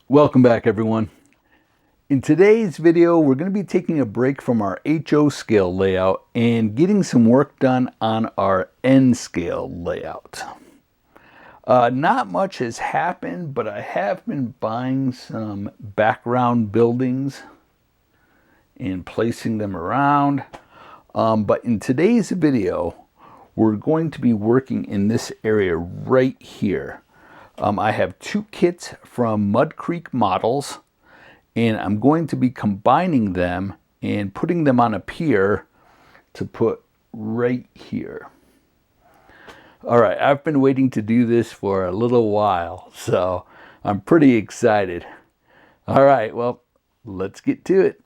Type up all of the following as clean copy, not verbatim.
Welcome back, everyone. In today's video, we're going to be taking a break from our HO scale layout and getting some work done on our N scale layout. Not much has happened, but I have been buying some background buildings and placing them around. But in today's video, we're going to be working in this area right here. I have two kits from Mud Creek Models, and I'm going to be combining them and putting them on a pier to put right here. All right, I've been waiting to do this for a little while, so I'm pretty excited. All right, well, let's get to it.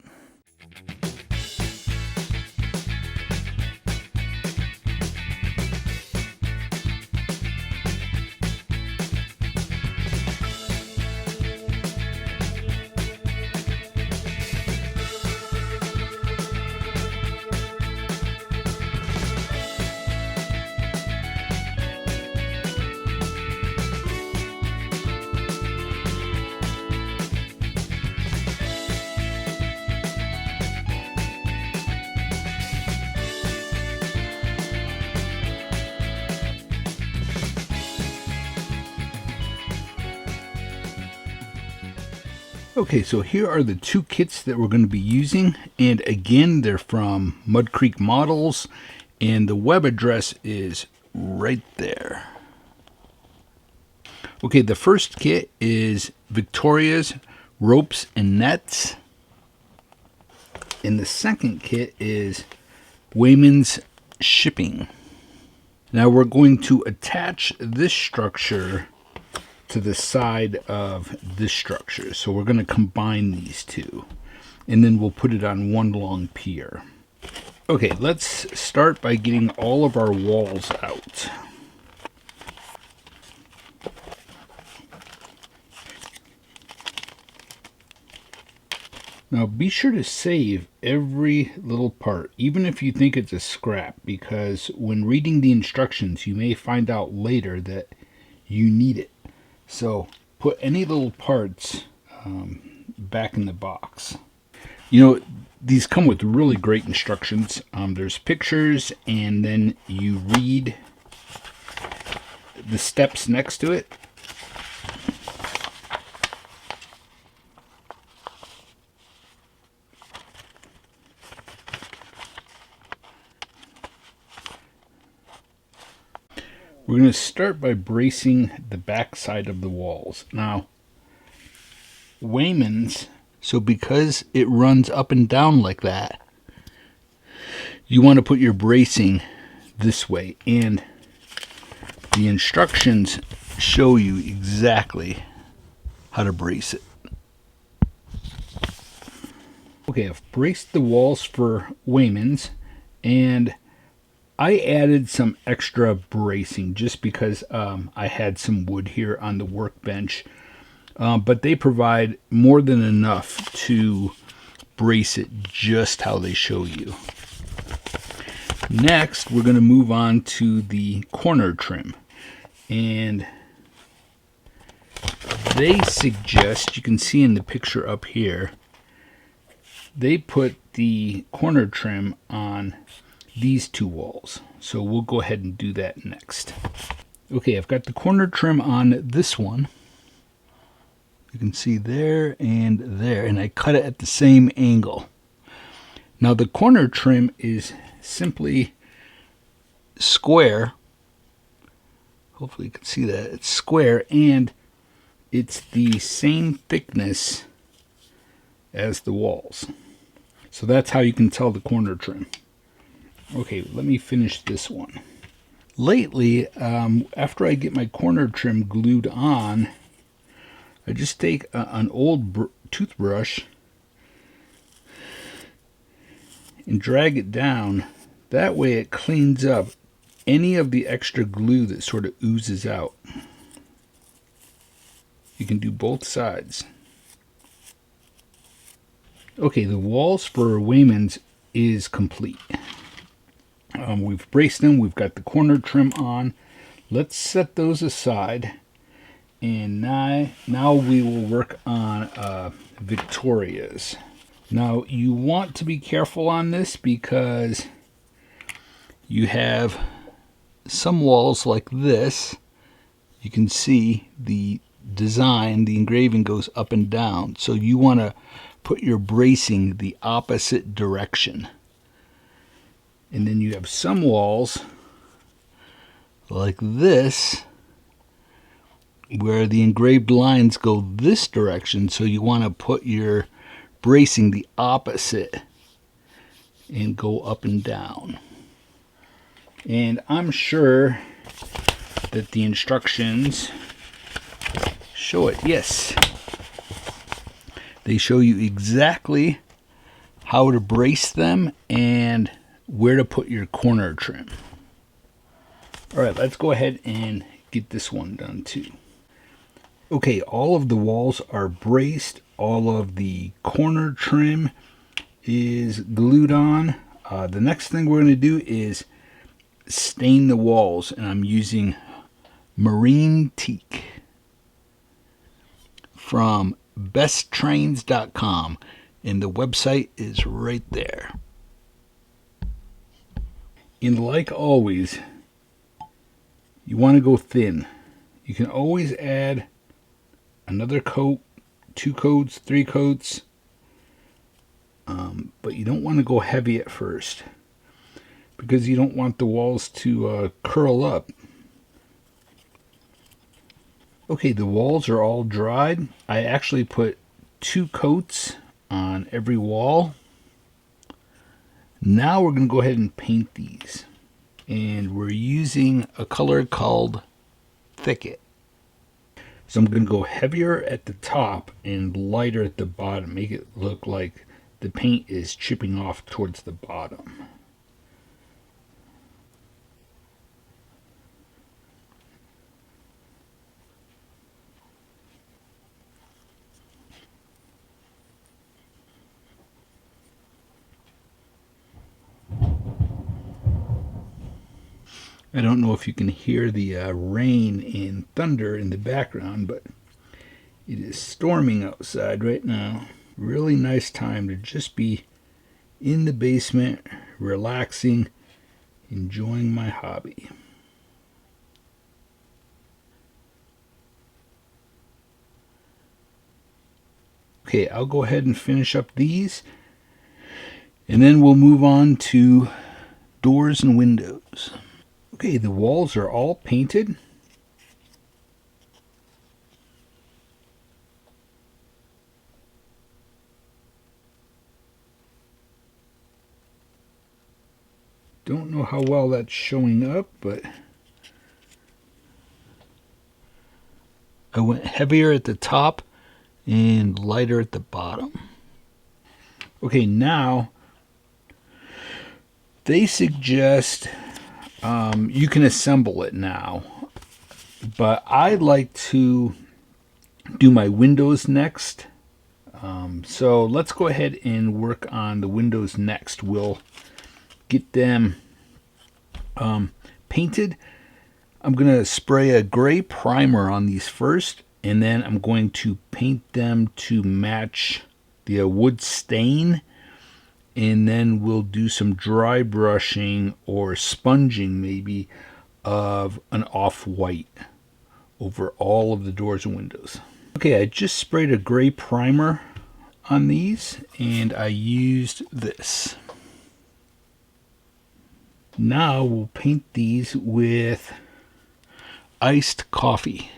Okay, so here are the two kits that we're going to be using, and again, they're from Mud Creek Models, and the web address is right there. Okay, the first kit is Victoria's Ropes and Nets, and the second kit is Wayman's Shipping. Now we're going to attach this structure to the side of this structure. So we're going to combine these two, and then we'll put it on one long pier. Okay, let's start by getting all of our walls out. Now be sure to save every little part, even if you think it's a scrap, because when reading the instructions you may find out later that you need it. So put any little parts back in the box. You know, these come with really great instructions. There's pictures, and then you read the steps next to it. We're going to start by bracing the back side of the walls. Now, Wayman's, so because it runs up and down like that, you want to put your bracing this way, and the instructions show you exactly how to brace it. Okay, I've braced the walls for Wayman's, and I added some extra bracing just because I had some wood here on the workbench, but they provide more than enough to brace it just how they show you. Next, we're going to move on to the corner trim, and they suggest, you can see in the picture up here, they put the corner trim on these two walls. So we'll go ahead and do that next. Okay, I've got the corner trim on this one. You can see there, and I cut it at the same angle. Now the corner trim is simply square. Hopefully you can see that. It's square, and it's the same thickness as the walls. So that's how you can tell the corner trim. Okay, let me finish this one. Lately, after I get my corner trim glued on, I just take an old toothbrush and drag it down. That way it cleans up any of the extra glue that sort of oozes out. You can do both sides. Okay, the walls for Wayman's is complete. We've braced them. We've got the corner trim on. Let's set those aside And now we will work on Victoria's. Now you want to be careful on this because you have some walls like this. You can see the design, the engraving goes up and down. So you want to put your bracing the opposite direction. And then you have some walls like this where the engraved lines go this direction, so you want to put your bracing the opposite and go up and down. And I'm sure that the instructions show it. Yes, they show you exactly how to brace them and where to put your corner trim. All right, let's go ahead and get this one done too. Okay, all of the walls are braced. All of the corner trim is glued on. The next thing we're going to do is stain the walls, and I'm using marine teak from besttrains.com, and the website is right there. And like always, you want to go thin. You can always add another coat, 2 coats, 3 coats, but you don't want to go heavy at first because you don't want the walls to curl up. Okay, the walls are all dried. I actually put 2 coats on every wall. Now we're going to go ahead and paint these. And we're using a color called Thicket. So I'm going to go heavier at the top and lighter at the bottom. Make it look like the paint is chipping off towards the bottom. I don't know if you can hear the rain and thunder in the background, but it is storming outside right now. Really nice time to just be in the basement, relaxing, enjoying my hobby. Okay, I'll go ahead and finish up these, and then we'll move on to doors and windows. Okay, the walls are all painted. Don't know how well that's showing up, but I went heavier at the top and lighter at the bottom. Okay, now they suggest you can assemble it now, but I like to do my windows next. So let's go ahead and work on the windows next. We'll get them painted. I'm going to spray a gray primer on these first, and then I'm going to paint them to match the wood stain, and then we'll do some dry brushing or sponging maybe of an off-white over all of the doors and windows. Okay, I just sprayed a gray primer on these, and I used this. Now we'll paint these with iced coffee.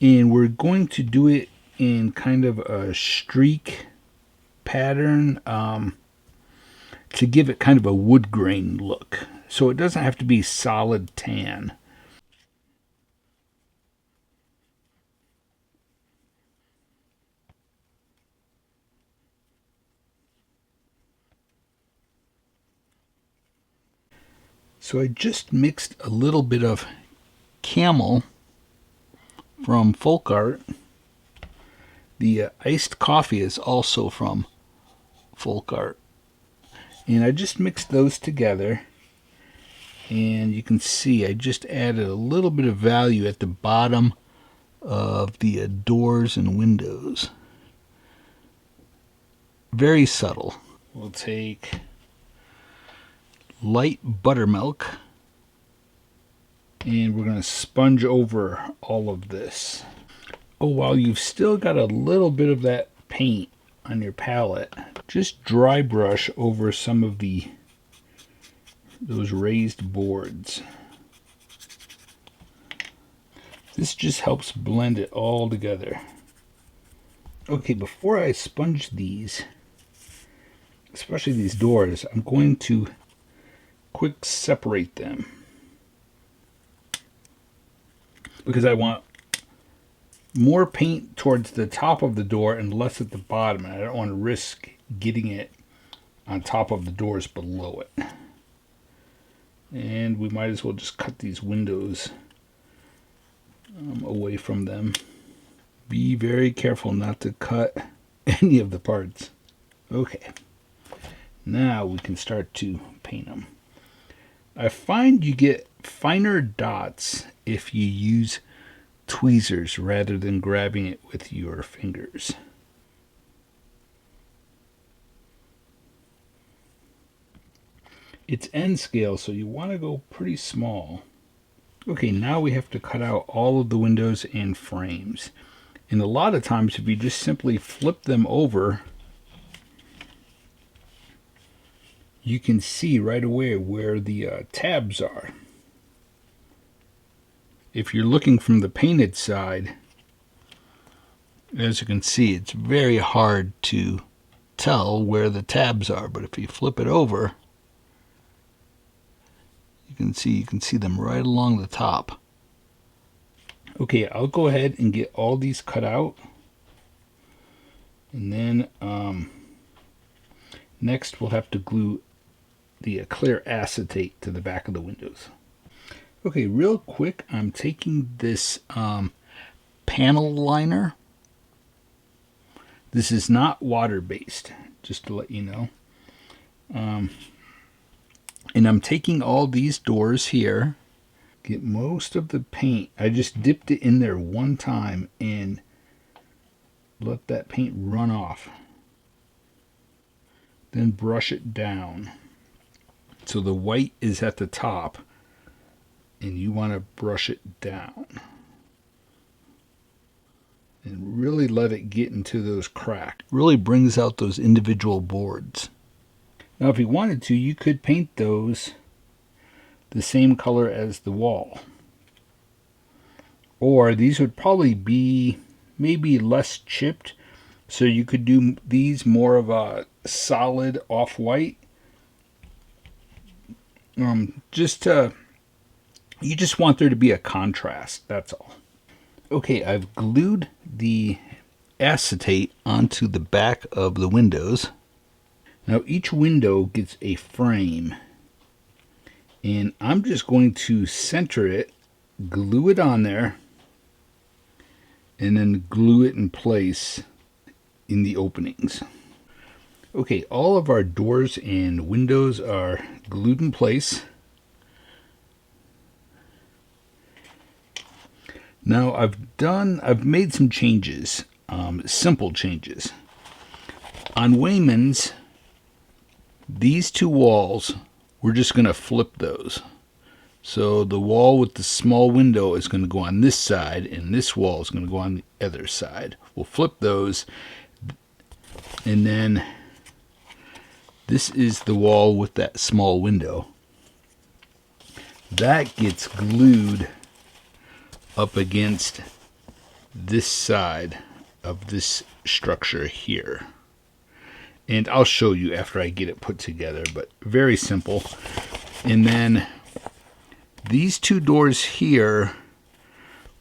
And we're going to do it in kind of a streak pattern to give it kind of a wood grain look. So it doesn't have to be solid tan. So I just mixed a little bit of Camel from Folk Art. The iced coffee is also from Folk Art. And I just mixed those together. And you can see I just added a little bit of value at the bottom of the doors and windows. Very subtle. We'll take light buttermilk and we're going to sponge over all of this. Oh, while you've still got a little bit of that paint on your palette, just dry brush over some of those raised boards. This just helps blend it all together. Okay, before I sponge these, especially these doors, I'm going to quick separate them because I want more paint towards the top of the door and less at the bottom, and I don't want to risk getting it on top of the doors below it. And we might as well just cut these windows away from them. Be very careful not to cut any of the parts. Okay, now we can start to paint them. I find you get finer dots if you use tweezers rather than grabbing it with your fingers. It's N scale, so you want to go pretty small. Okay, now we have to cut out all of the windows and frames. And a lot of times if you just simply flip them over, you can see right away where the tabs are. If you're looking from the painted side, as you can see, it's very hard to tell where the tabs are, but if you flip it over, you can see them right along the top. Okay, I'll go ahead and get all these cut out, and then next we'll have to glue the clear acetate to the back of the windows. Okay, real quick, I'm taking this panel liner. This is not water-based, just to let you know. And I'm taking all these doors here, get most of the paint. I just dipped it in there one time and let that paint run off. Then brush it down. So the white is at the top, and you want to brush it down. And really let it get into those cracks. Really brings out those individual boards. Now if you wanted to, you could paint those the same color as the wall. Or these would probably be maybe less chipped, so you could do these more of a solid off-white. You just want there to be a contrast, that's all. Okay, I've glued the acetate onto the back of the windows. Now each window gets a frame, and I'm just going to center it, glue it on there, and then glue it in place in the openings. Okay, all of our doors and windows are glued in place. Now I've made some changes, simple changes. On Wayman's, these two walls, we're just going to flip those. So the wall with the small window is going to go on this side, and this wall is going to go on the other side. We'll flip those, and then this is the wall with that small window. That gets glued up against this side of this structure here. And I'll show you after I get it put together, but very simple. And then these two doors here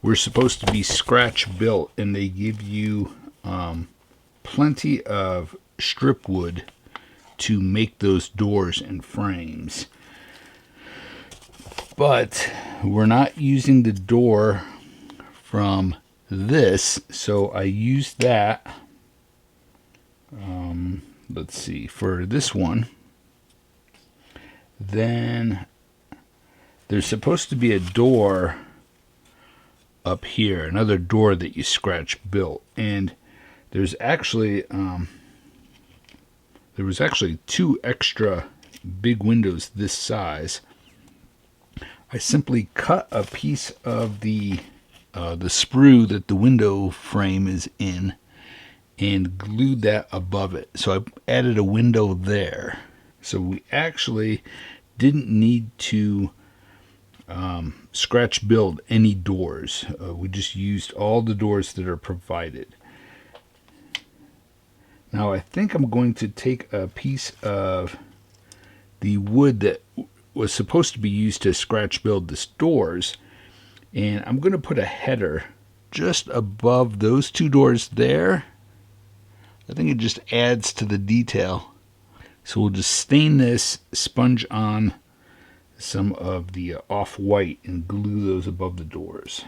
were supposed to be scratch built, and they give you plenty of strip wood to make those doors and frames. But we're not using the door from this, so I used that. Let's see, for this one. Then there's supposed to be a door up here, another door that you scratch built, and there's actually there was actually 2 extra big windows this size. I simply cut a piece of the sprue that the window frame is in and glued that above it. So I added a window there. So we actually didn't need to scratch build any doors. We just used all the doors that are provided. Now I think I'm going to take a piece of the wood that was supposed to be used to scratch build the doors, and I'm going to put a header just above those 2 doors there. I think it just adds to the detail. So we'll just stain this, sponge on some of the off-white and glue those above the doors.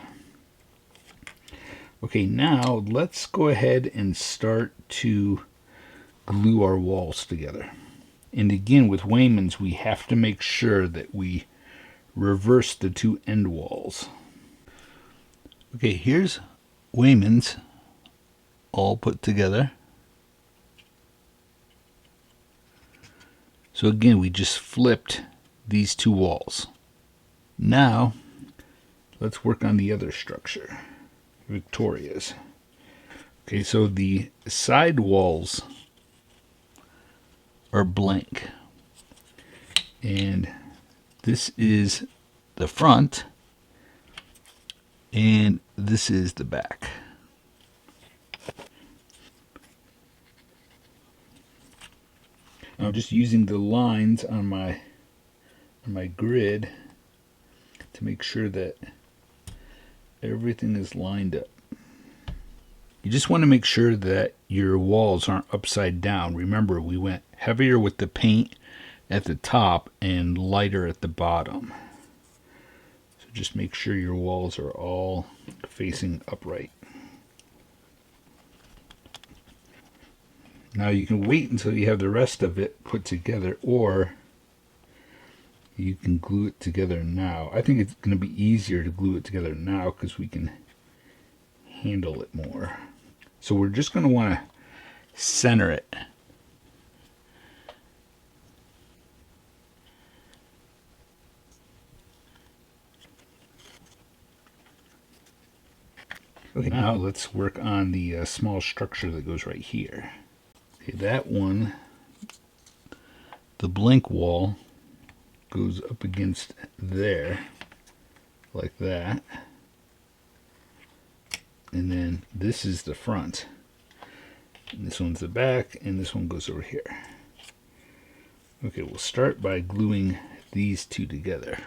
Okay, now let's go ahead and start to glue our walls together. And again, with Wayman's, we have to make sure that we reverse the 2 end walls. Okay, here's Wayman's all put together. So again, we just flipped these 2 walls. Now, let's work on the other structure, Victoria's. Okay, so the side walls are blank. And this is the front, and this is the back. I'm just using the lines on my grid to make sure that everything is lined up. You just want to make sure that your walls aren't upside down. Remember, we went heavier with the paint at the top and lighter at the bottom. So just make sure your walls are all facing upright. Now you can wait until you have the rest of it put together, or you can glue it together now. I think it's going to be easier to glue it together now because we can handle it more. So we're just going to want to center it. Okay, now let's work on the small structure that goes right here. Okay, that one, the blank wall, goes up against there, like that. And then this is the front. And this one's the back, and this one goes over here. Okay, we'll start by gluing these 2 together.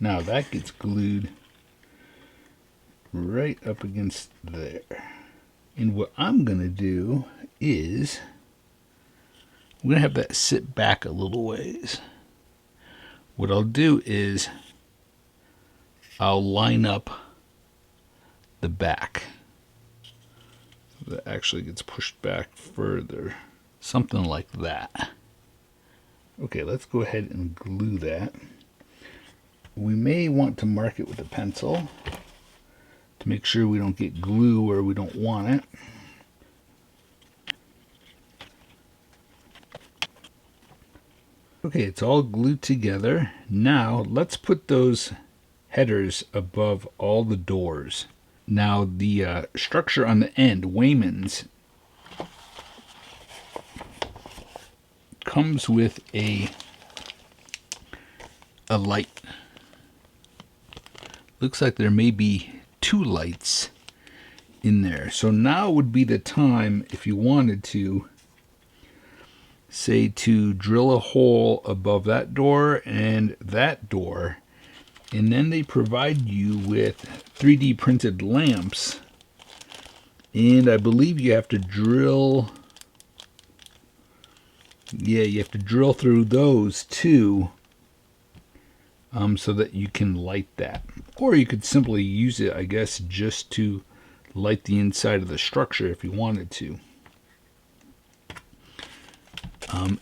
Now that gets glued right up against there. And what I'm going to do is, I'm going to have that sit back a little ways. What I'll do is, I'll line up the back. That actually gets pushed back further. Something like that. Okay, let's go ahead and glue that. We may want to mark it with a pencil to make sure we don't get glue where we don't want it. Okay, it's all glued together. Now let's put those headers above all the doors. Now the structure on the end, Wayman's, comes with a light. Looks like there may be 2 lights in there. So now would be the time, if you wanted to, say, to drill a hole above that door and that door, and then they provide you with 3D printed lamps, and I believe you have to drill, you have to drill through those too, so that you can light that. Or you could simply use it, I guess, just to light the inside of the structure if you wanted to.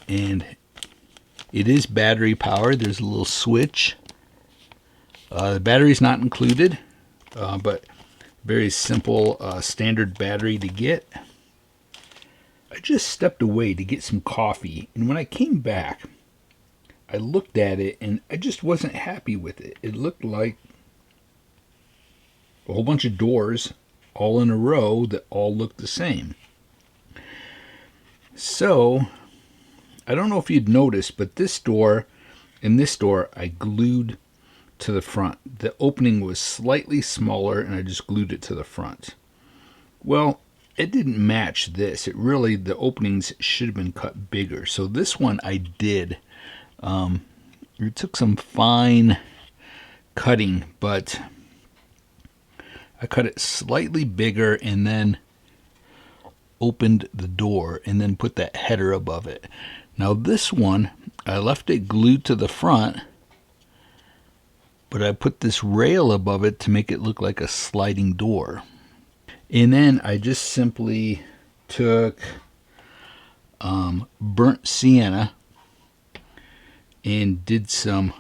And it is battery powered. There's a little switch. The battery's not included, but very simple standard battery to get. I just stepped away to get some coffee, and when I came back, I looked at it and I just wasn't happy with it. It looked like a whole bunch of doors all in a row that all looked the same. So I don't know if you'd noticed, but this door and this door I glued to the front. The opening was slightly smaller and I just glued it to the front. Well, it didn't match this. The openings should have been cut bigger. So this one I did. It took some fine cutting, but I cut it slightly bigger and then opened the door and then put that header above it. Now this one, I left it glued to the front, but I put this rail above it to make it look like a sliding door. And then I just simply took burnt sienna and did some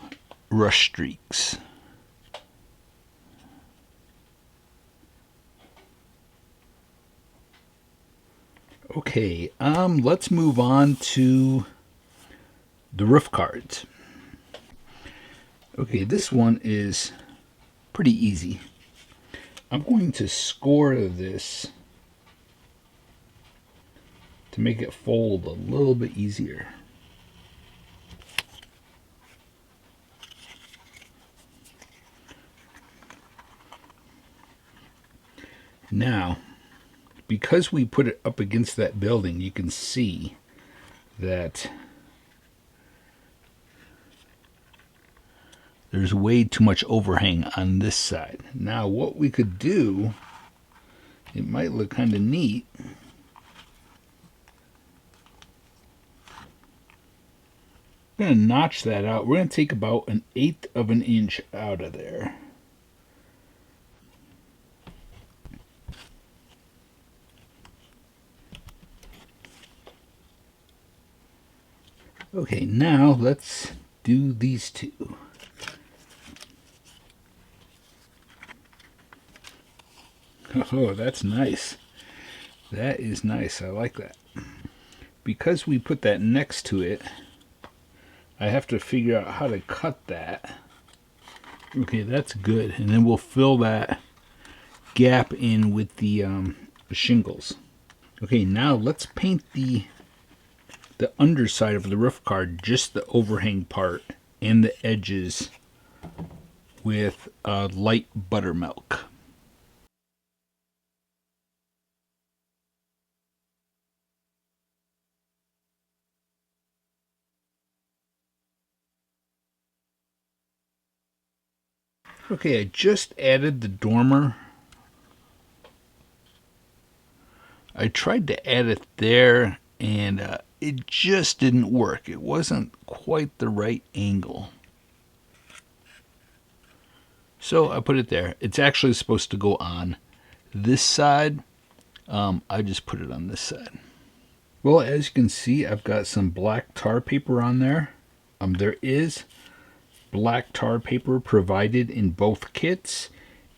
rush streaks. Okay, let's move on to the roof cards. Okay, this one is pretty easy. I'm going to score this to make it fold a little bit easier. Now, because we put it up against that building, you can see that there's way too much overhang on this side. Now, what we could do, it might look kind of neat. I'm going to notch that out. We're going to take about 1/8 of an inch out of there. Okay, now let's do these two. Oh, that's nice. That is nice. I like that. Because we put that next to it, I have to figure out how to cut that. Okay, that's good. And then we'll fill that gap in with the shingles. Okay, now let's paint the underside of the roof card, just the overhang part and the edges, with light buttermilk. Okay, I just added the dormer. I tried to add it there and it just didn't work. It wasn't quite the right angle. So I put it there. It's actually supposed to go on this side. I just put it on this side. Well, as you can see, I've got some black tar paper on there. There is black tar paper provided in both kits,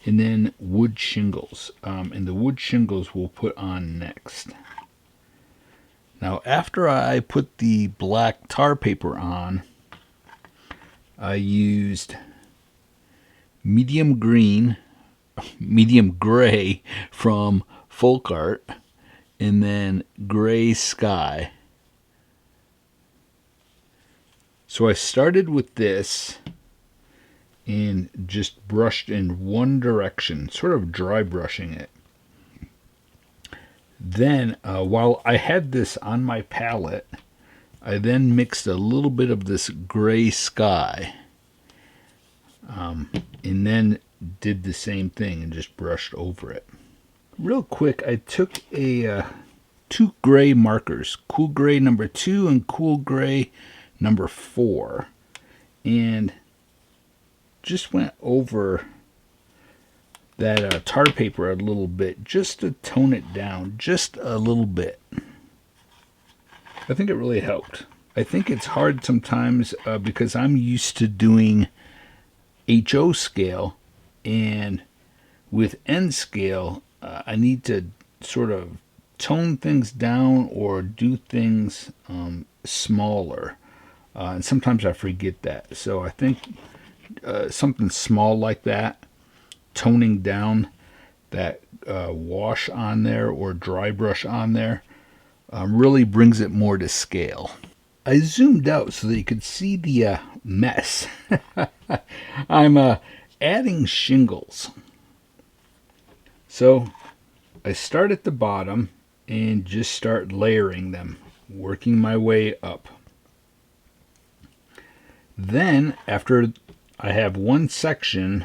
and then wood shingles. And the wood shingles we'll put on next. Now, after I put the black tar paper on, I used medium gray from Folk Art, and then gray sky. So I started with this and just brushed in one direction, sort of dry brushing it. Then, while I had this on my palette, I then mixed a little bit of this gray sky, and then did the same thing and just brushed over it. Real quick, I took two gray markers, Cool Gray number 2 and Cool Gray number 4, and just went over that tar paper a little bit just to tone it down just a little bit. I think it really helped. I think it's hard sometimes because I'm used to doing HO scale, and with N scale, I need to sort of tone things down or do things smaller. And sometimes I forget that. So I think something small like that, toning down that wash on there or dry brush on there, really brings it more to scale. I zoomed out so that you could see the mess. I'm adding shingles. So I start at the bottom and just start layering them, working my way up. Then, after I have one section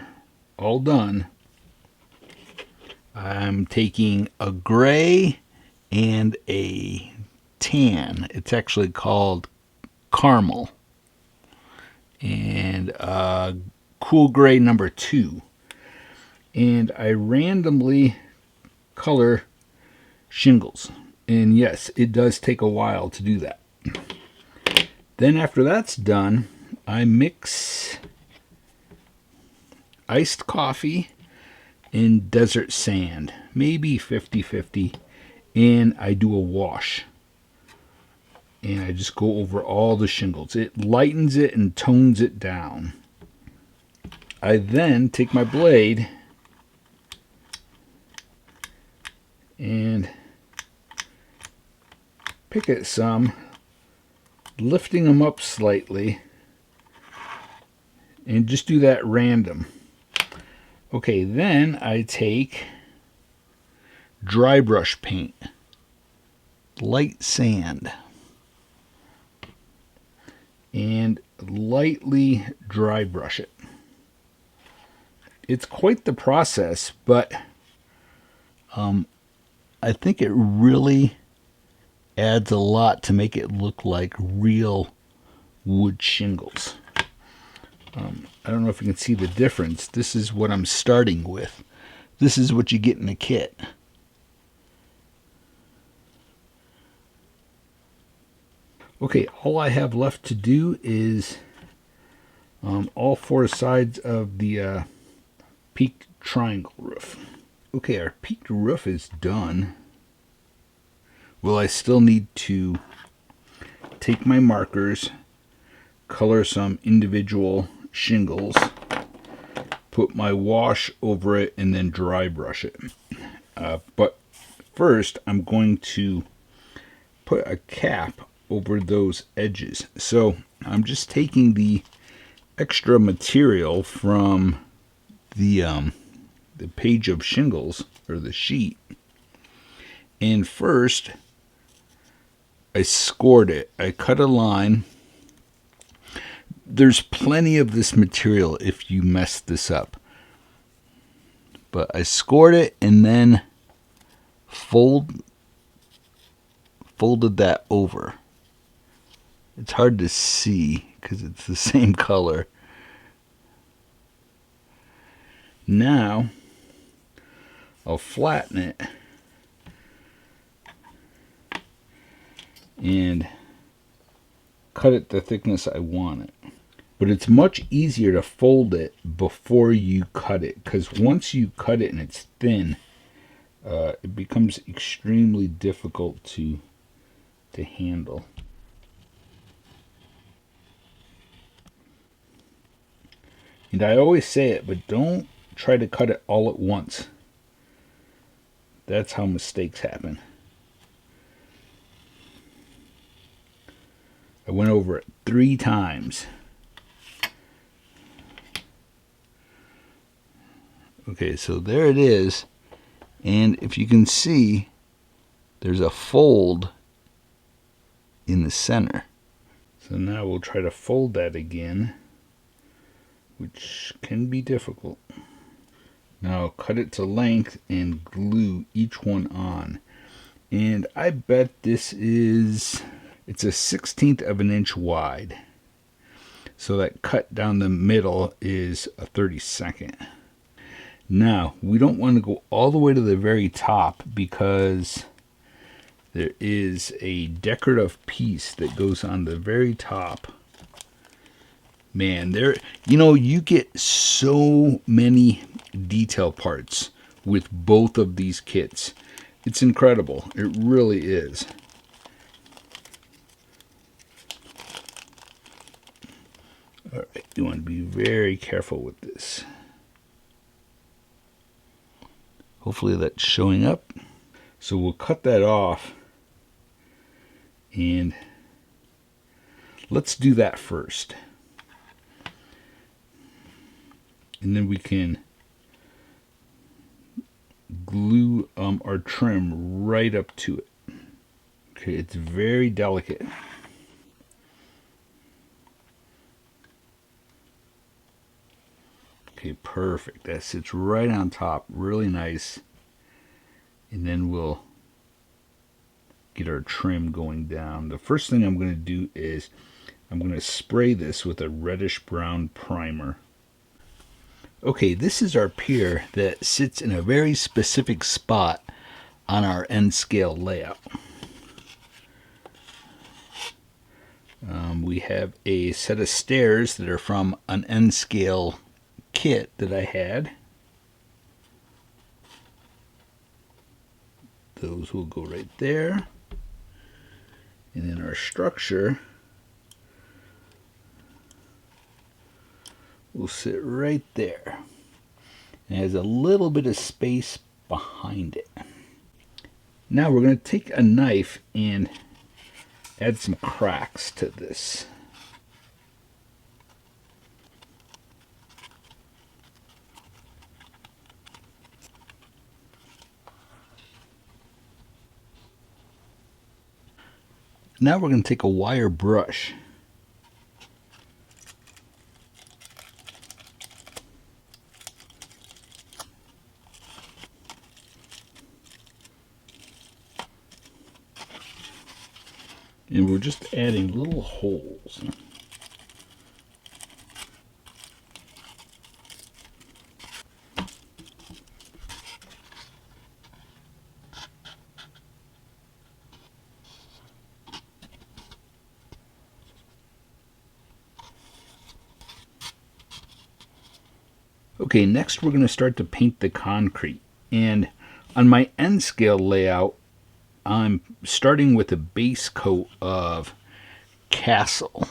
all done, I'm taking a gray and a tan. It's actually called caramel. And cool gray number 2. And I randomly color shingles. And yes, it does take a while to do that. Then after that's done, I mix iced coffee and desert sand, maybe 50-50, and I do a wash. And I just go over all the shingles. It lightens it and tones it down. I then take my blade and pick at some, lifting them up slightly, and just do that random. Okay, then I take dry brush paint, light sand, and lightly dry brush it. It's quite the process, but I think it really adds a lot to make it look like real wood shingles. I don't know if you can see the difference. This is what I'm starting with. This is what you get in the kit. Okay, all I have left to do is all 4 sides of the peaked triangle roof. Okay, our peaked roof is done. Well, I still need to take my markers, color some individual shingles, put my wash over it, and then dry brush it. But first, I'm going to put a cap over those edges. So I'm just taking the extra material from the page of shingles, or the sheet, and first I scored it. I cut a line. There's plenty of this material if you mess this up, but I scored it and then folded that over. It's hard to see because it's the same color. Now I'll flatten it and cut it the thickness I want it. But it's much easier to fold it before you cut it, because once you cut it and it's thin, it becomes extremely difficult to handle. And I always say it, but don't try to cut it all at once. That's how mistakes happen. I went over it 3 times. Okay, so there it is. And if you can see, there's a fold in the center. So now we'll try to fold that again, which can be difficult. Now cut it to length and glue each one on. And I bet it's a 1/16 of an inch wide. So that cut down the middle is a 32nd. Now, we don't want to go all the way to the very top because there is a decorative piece that goes on the very top. Man, you get so many detail parts with both of these kits. It's incredible. It really is. All right, you want to be very careful with this. Hopefully that's showing up. So we'll cut that off, and let's do that first. And then we can glue our trim right up to it. Okay, it's very delicate. Okay, perfect. That sits right on top, really nice. And then we'll get our trim going down. The first thing I'm going to do is I'm going to spray this with a reddish brown primer. Okay, this is our pier that sits in a very specific spot on our N scale layout. We have a set of stairs that are from an N scale kit that I had. Those will go right there. And then our structure will sit right there. It has a little bit of space behind it. Now we're going to take a knife and add some cracks to this. Now we're going to take a wire brush and we're just adding little holes. Okay, next we're going to start to paint the concrete. And on my N scale layout, I'm starting with a base coat of Castle.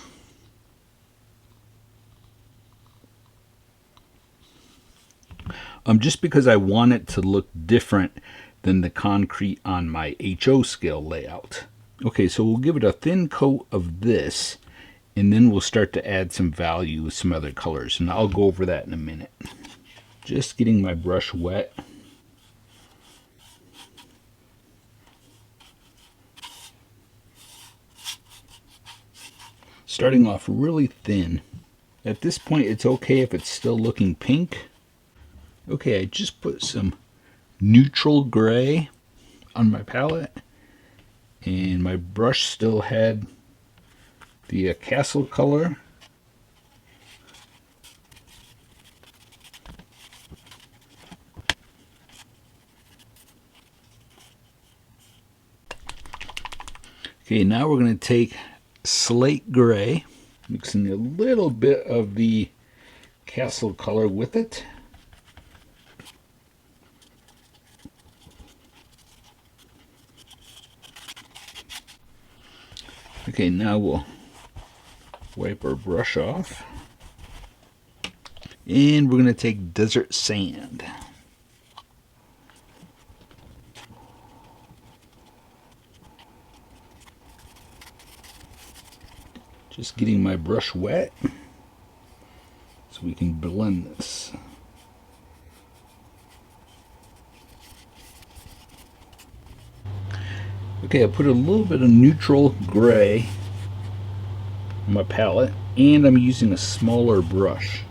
Just because I want it to look different than the concrete on my HO scale layout. Okay, so we'll give it a thin coat of this, and then we'll start to add some value with some other colors, and I'll go over that in a minute. Just getting my brush wet. Starting off really thin. At this point, it's okay if it's still looking pink. Okay, I just put some neutral gray on my palette, and my brush still had the Castle color. Okay, now we're going to take slate gray, mixing a little bit of the Castle color with it. Okay, now we'll wipe our brush off. And we're going to take desert sand. Just getting my brush wet so we can blend this. Okay, I put a little bit of neutral gray on my palette, and I'm using a smaller brush.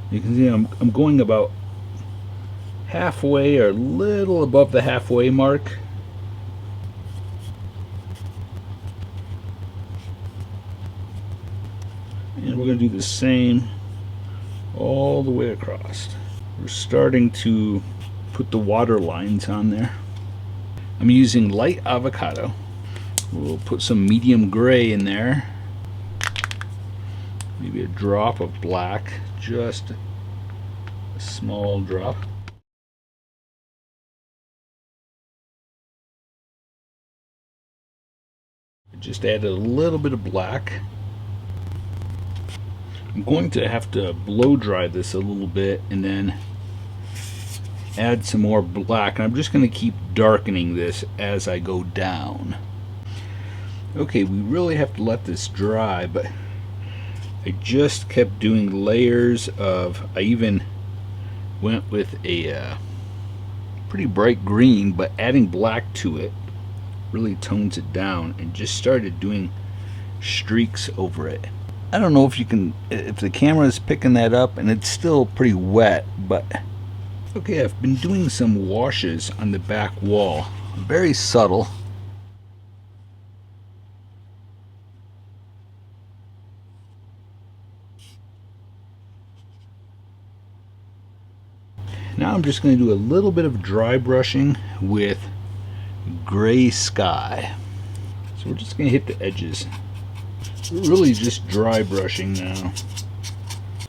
You can see I'm going about halfway or a little above the halfway mark. And we're going to do the same all the way across. We're starting to put the water lines on there. I'm using light avocado. We'll put some medium gray in there. Maybe a drop of black, just a small drop. Just added a little bit of black. I'm going to have to blow dry this a little bit and then add some more black. And I'm just going to keep darkening this as I go down. Okay, we really have to let this dry, but I just kept doing layers of, I even went with a pretty bright green, but adding black to it really tones it down, and just started doing streaks over it. I don't know if you can, if the camera is picking that up, and it's still pretty wet, but okay, I've been doing some washes on the back wall, very subtle. Now I'm just going to do a little bit of dry brushing with gray sky. So we're just going to hit the edges. We're really just dry brushing now.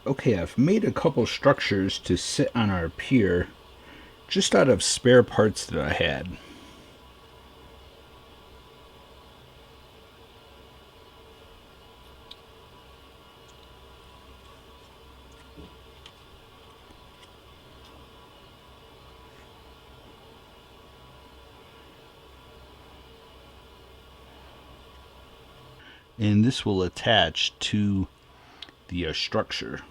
Okay, I've made a couple structures to sit on our pier just out of spare parts that I had. And this will attach to the structure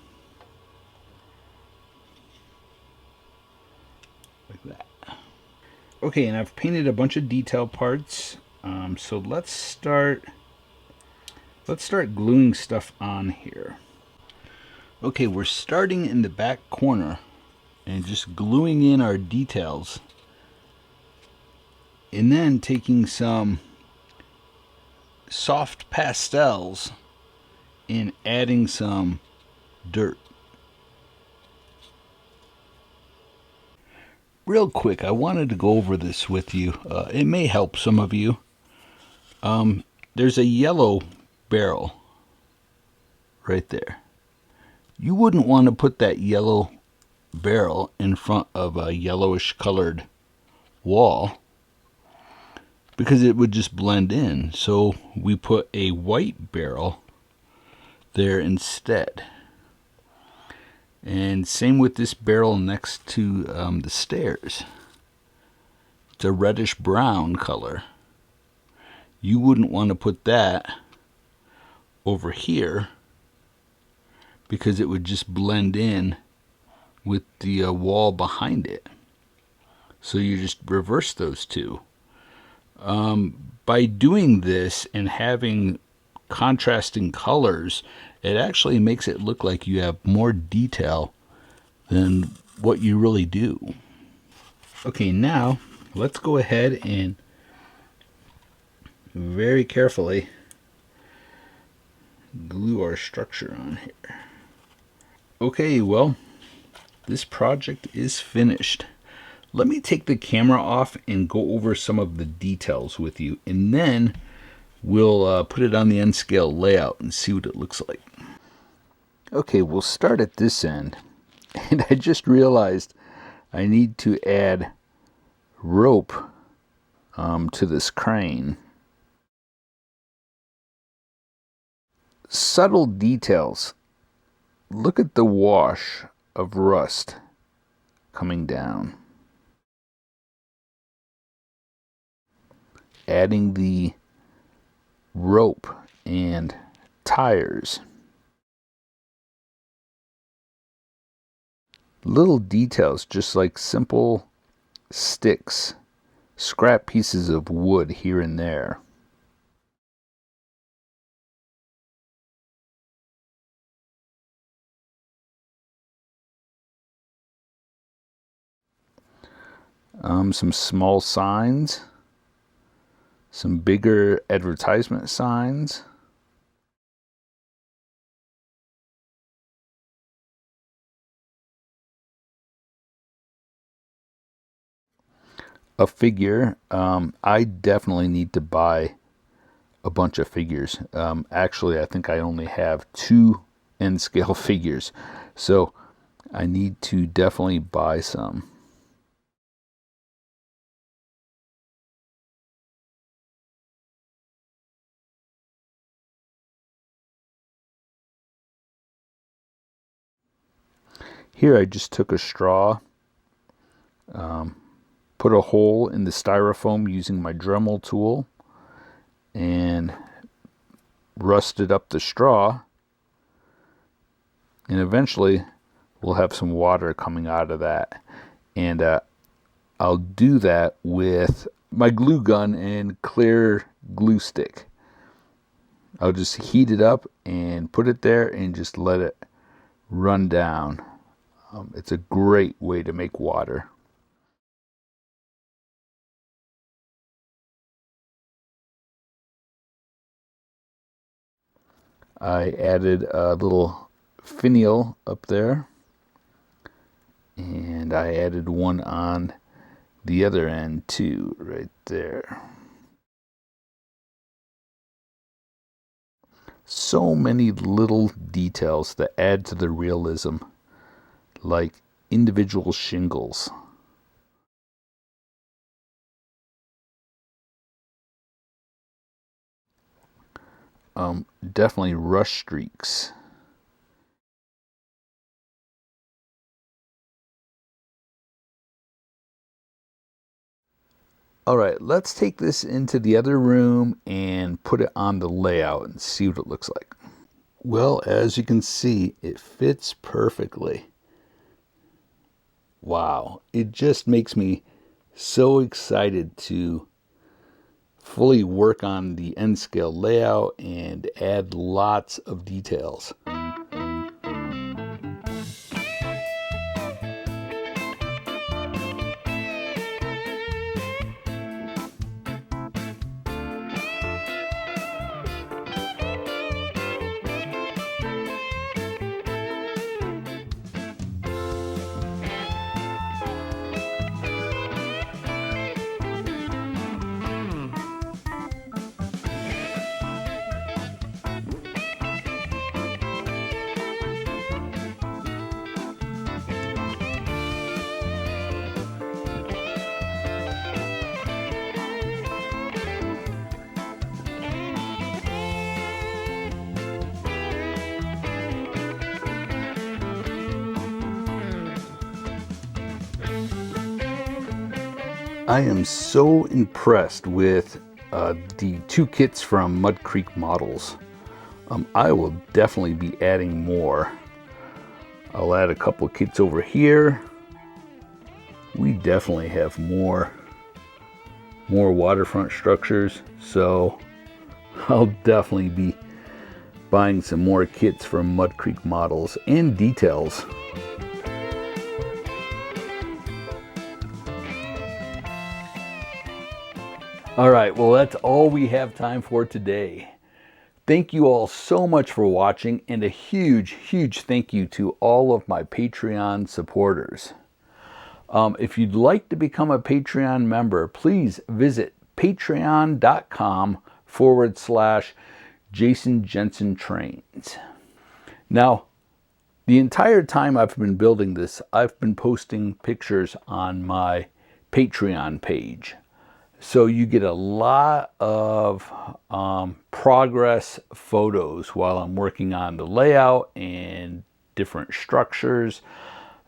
like that. Okay, and I've painted a bunch of detail parts. So let's start gluing stuff on here. Okay, we're starting in the back corner and just gluing in our details, and then taking some soft pastels and adding some dirt. Real quick, I wanted to go over this with you. It may help some of you. There's a yellow barrel right there. You wouldn't want to put that yellow barrel in front of a yellowish colored wall because it would just blend in. So we put a white barrel there instead. And same with this barrel next to the stairs. It's a reddish brown color. You wouldn't want to put that over here because it would just blend in with the wall behind it. So you just reverse those two. By doing this and having contrasting colors, it actually makes it look like you have more detail than what you really do. Okay, now let's go ahead and very carefully glue our structure on here. Okay, well, this project is finished. Let me take the camera off and go over some of the details with you, and then we'll put it on the N-scale layout and see what it looks like. Okay, we'll start at this end, and I just realized I need to add rope to this crane. Subtle details. Look at the wash of rust coming down. Adding the rope and tires. Little details, just like simple sticks, scrap pieces of wood here and there. Some small signs, some bigger advertisement signs. a figure. I definitely need to buy a bunch of figures. Actually, I think I only have 2 N scale figures, so I need to definitely buy some. Here I just took a straw, put a hole in the styrofoam using my Dremel tool, and rusted up the straw, and eventually we'll have some water coming out of that. And I'll do that with my glue gun and clear glue stick. I'll just heat it up and put it there and just let it run down. It's a great way to make water. I added a little finial up there, and I added one on the other end too, right there. So many little details that add to the realism, like individual shingles. Definitely rush streaks. All right, let's take this into the other room and put it on the layout and see what it looks like. Well, as you can see, it fits perfectly. Wow, it just makes me so excited to fully work on the N scale layout and add lots of details. I am so impressed with the 2 kits from Mud Creek Models. I will definitely be adding more. I'll add a couple of kits over here. We definitely have more waterfront structures, so I'll definitely be buying some more kits from Mud Creek Models and details. All right, well, that's all we have time for today. Thank you all so much for watching, and a huge, huge thank you to all of my Patreon supporters. If you'd like to become a Patreon member, please visit patreon.com/Jason Jensen Trains. Now, the entire time I've been building this, I've been posting pictures on my Patreon page. So you get a lot of progress photos while I'm working on the layout and different structures.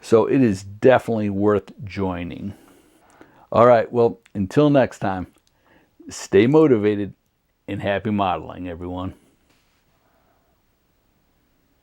So it is definitely worth joining. All right, well, until next time, stay motivated and happy modeling, everyone.